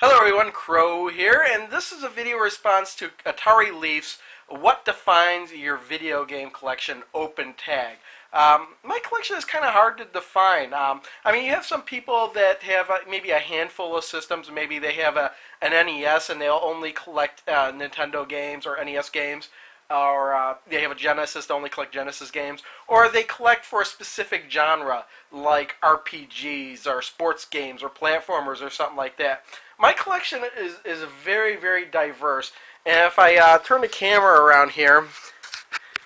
Hello everyone, Crow here, and this is a video response to atarileaf's What Defines Your Video Game Collection Open Tag. My collection is kind of hard to define. I mean, you have some people that have maybe a handful of systems. Maybe they have an NES and they'll only collect Nintendo games or NES games. Or they have a Genesis, they only collect Genesis games. Or they collect for a specific genre, like RPGs or sports games or platformers or something like that. My collection is very, very diverse. And if I turn the camera around here,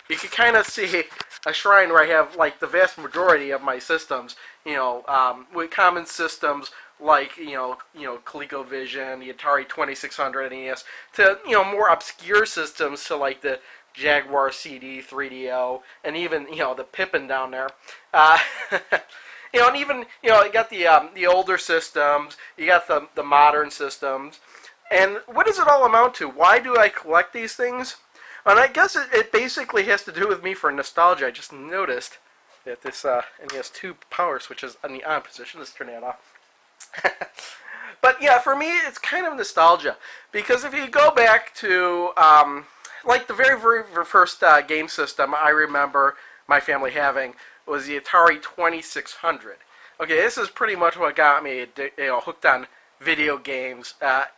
you can kind of see a shrine where I have like the vast majority of my systems. With common systems like ColecoVision, the Atari 2600 NES, to more obscure systems to like the Jaguar CD 3DO, and even the Pippin down there. And even you got the older systems, you got the modern systems, and what does it all amount to? Why do I collect these things? And I guess it basically has to do with me for nostalgia. I just noticed that this NES 2 power switch is on the on position. Let's turn that off. But yeah, for me, it's kind of nostalgia, because if you go back to like the very, very first game system I remember my family having was the Atari 2600. Okay, this is pretty much what got me, hooked on video games, and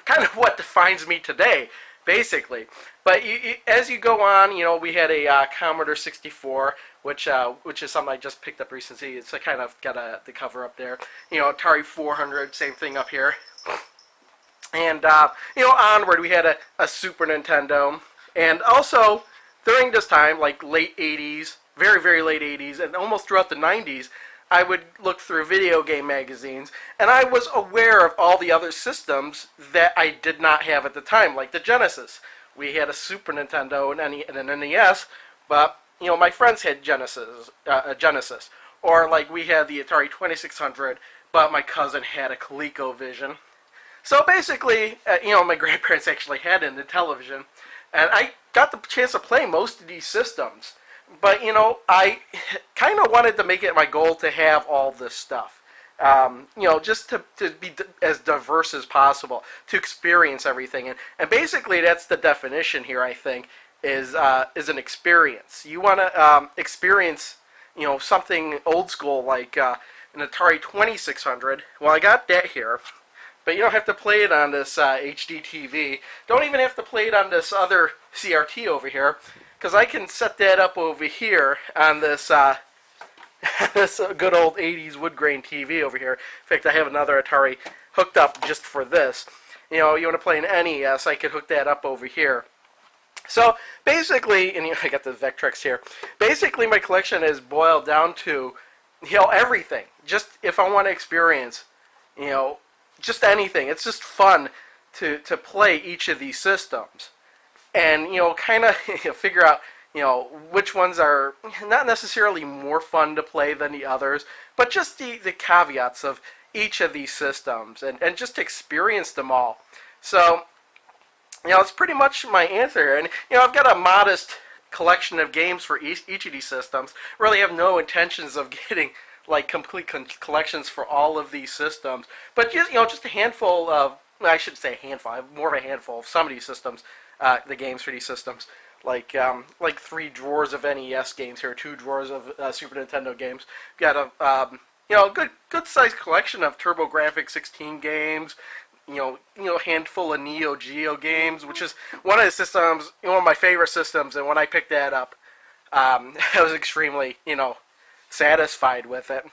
kind of what defines me today, basically. But as you go on, we had a Commodore 64, which is something I just picked up recently. It's kind of got the cover up there. Atari 400, same thing up here. And onward, we had a Super Nintendo, and also during this time, like late 80s, very, very late 80s, and almost throughout the 90s, I would look through video game magazines, and I was aware of all the other systems that I did not have at the time, like the Genesis. We had a Super Nintendo and an NES, but my friends had a Genesis, or like we had the Atari 2600, but my cousin had a ColecoVision. So basically, my grandparents actually had it in the television, and I got the chance to play most of these systems. But, I kind of wanted to make it my goal to have all this stuff. Just to be as diverse as possible, to experience everything. And basically, that's the definition here, I think, is an experience. You want to experience, something old school like an Atari 2600. Well, I got that here. But you don't have to play it on this HD TV. Don't even have to play it on this other CRT over here, because I can set that up over here on this this good old 80s wood grain TV over here. In fact, I have another Atari hooked up just for this. You want to play an NES, I could hook that up over here. So basically, and I got the Vectrex here. Basically, my collection is boiled down to everything. Just if I want to experience, just anything. It's just fun to play each of these systems, and kind of figure out which ones are not necessarily more fun to play than the others, but just the caveats of each of these systems, and just experience them all. So it's pretty much my answer. And I've got a modest collection of games for each of these systems. Really have no intentions of getting like complete collections for all of these systems, but just a handful of, I should say a handful, I have more of a handful of some of these systems, the games for these systems, like 3 drawers of NES games here, 2 drawers of Super Nintendo games. Got a good sized collection of TurboGrafx 16 games, handful of Neo Geo games, which is one of the systems, one of my favorite systems, and when I picked that up, I was extremely satisfied with it.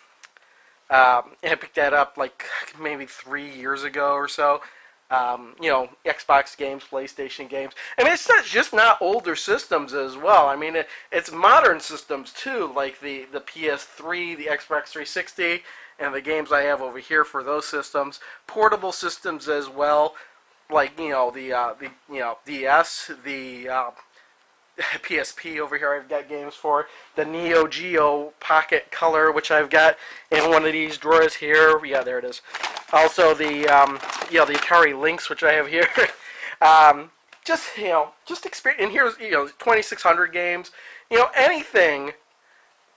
I picked that up like maybe 3 years ago or so. Xbox games, PlayStation games. I mean, it's just not older systems as well. I mean, it's modern systems too, like the PS3, the Xbox 360, and the games I have over here for those systems. Portable systems as well, like the DS, the PSP over here I've got games for, the Neo Geo Pocket Color, which I've got in one of these drawers here. Yeah, there it is. Also the the Atari Lynx, which I have here. Just experience. And here's 2600 games. Anything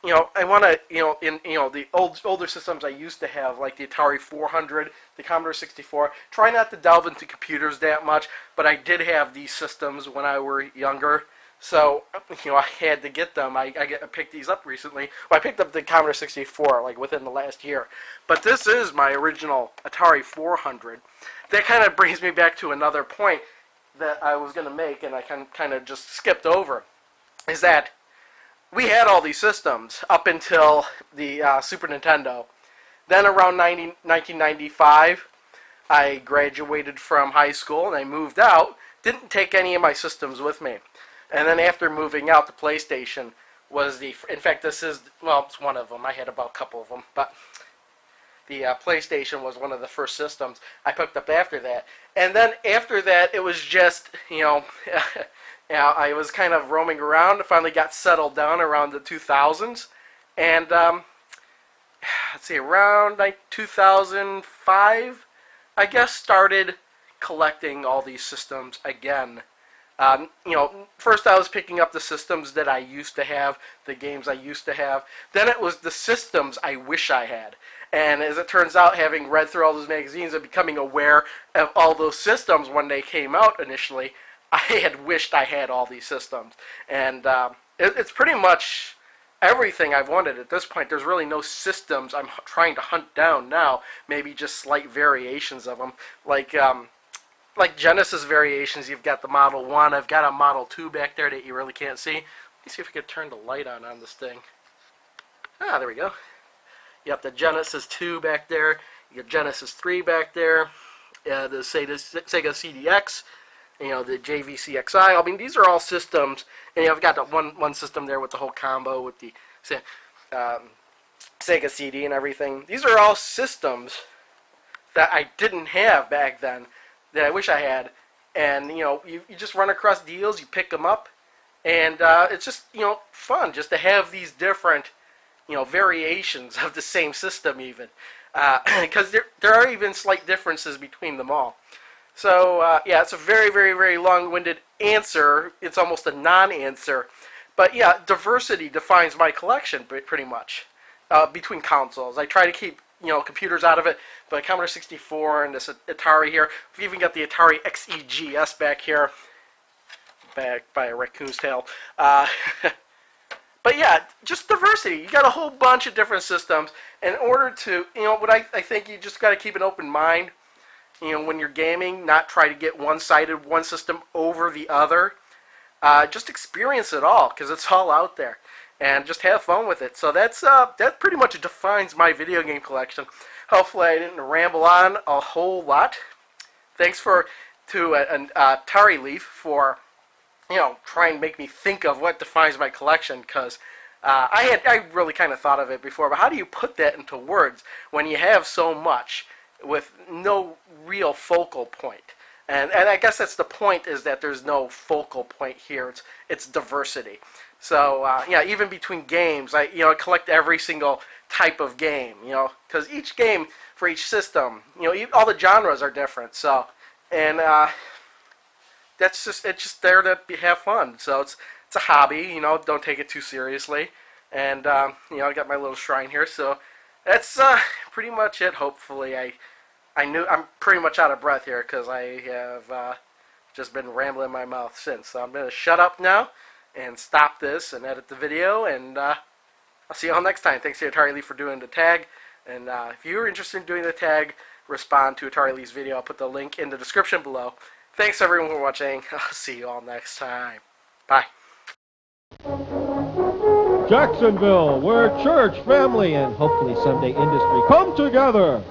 I want to, in the older systems I used to have, like the Atari 400, the Commodore 64. Try not to delve into computers that much, but I did have these systems when I were younger, so I had to get them. I picked these up recently. Well, I picked up the Commodore 64 like within the last year, but this is my original Atari 400. That kind of brings me back to another point that I was going to make, and I kind of just skipped over, is that we had all these systems up until the Super Nintendo. Then around 1995, I graduated from high school and I moved out. Didn't take any of my systems with me. And then after moving out, the PlayStation was in fact, this is, well, it's one of them. I had about a couple of them, but the PlayStation was one of the first systems I picked up after that. And then after that, it was just, I was kind of roaming around. Finally got settled down around the 2000s. And, let's see, around 2005, I guess, started collecting all these systems again. First I was picking up the systems that I used to have, the games I used to have. Then it was the systems I wish I had. And as it turns out, having read through all those magazines and becoming aware of all those systems when they came out initially, I had wished I had all these systems. And it's pretty much everything I've wanted at this point. There's really no systems I'm trying to hunt down now. Maybe just slight variations of them. Like Genesis variations, you've got the Model 1. I've got a Model 2 back there that you really can't see. Let me see if we can turn the light on this thing. Ah, there we go. You have the Genesis 2 back there. You got Genesis 3 back there. The Sega CDX. The JVCXI. I mean, these are all systems. And I've got the one system there with the whole combo with the Sega CD and everything. These are all systems that I didn't have back then that I wish I had. And, you just run across deals, you pick them up, and it's just, fun just to have these different, variations of the same system even. Because there are even slight differences between them all. So, yeah, it's a very, very, very long-winded answer. It's almost a non-answer. But, yeah, diversity defines my collection pretty much between consoles. I try to keep, computers out of it, but Commodore 64 and this Atari here. We've even got the Atari XEGS back here, back by a raccoon's tail. But yeah, just diversity. You got a whole bunch of different systems. In order to, what I think you just got to keep an open mind, when you're gaming, not try to get one-sided, one system over the other. Just experience it all, because it's all out there. And just have fun with it. So that pretty much defines my video game collection. Hopefully I didn't ramble on a whole lot. Thanks to atarileaf for try and make me think of what defines my collection, because I really kind of thought of it before, but how do you put that into words when you have so much with no real focal point? And I guess that's the point, is that there's no focal point here. It's diversity. So yeah, even between games, I collect every single type of game, because each game for each system, all the genres are different. So, and it's just there to have fun. So it's a hobby, don't take it too seriously. And I got my little shrine here. So that's pretty much it. Hopefully, I'm pretty much out of breath here because I have just been rambling my mouth since. So I'm gonna shut up now and stop this and edit the video, and I'll see you all next time. Thanks to atarileaf for doing the tag. And if you're interested in doing the tag, respond to atarileaf's video. I'll put the link in the description below. Thanks everyone for watching. I'll see you all next time. Bye. Jacksonville, where church, family, and hopefully someday industry come together.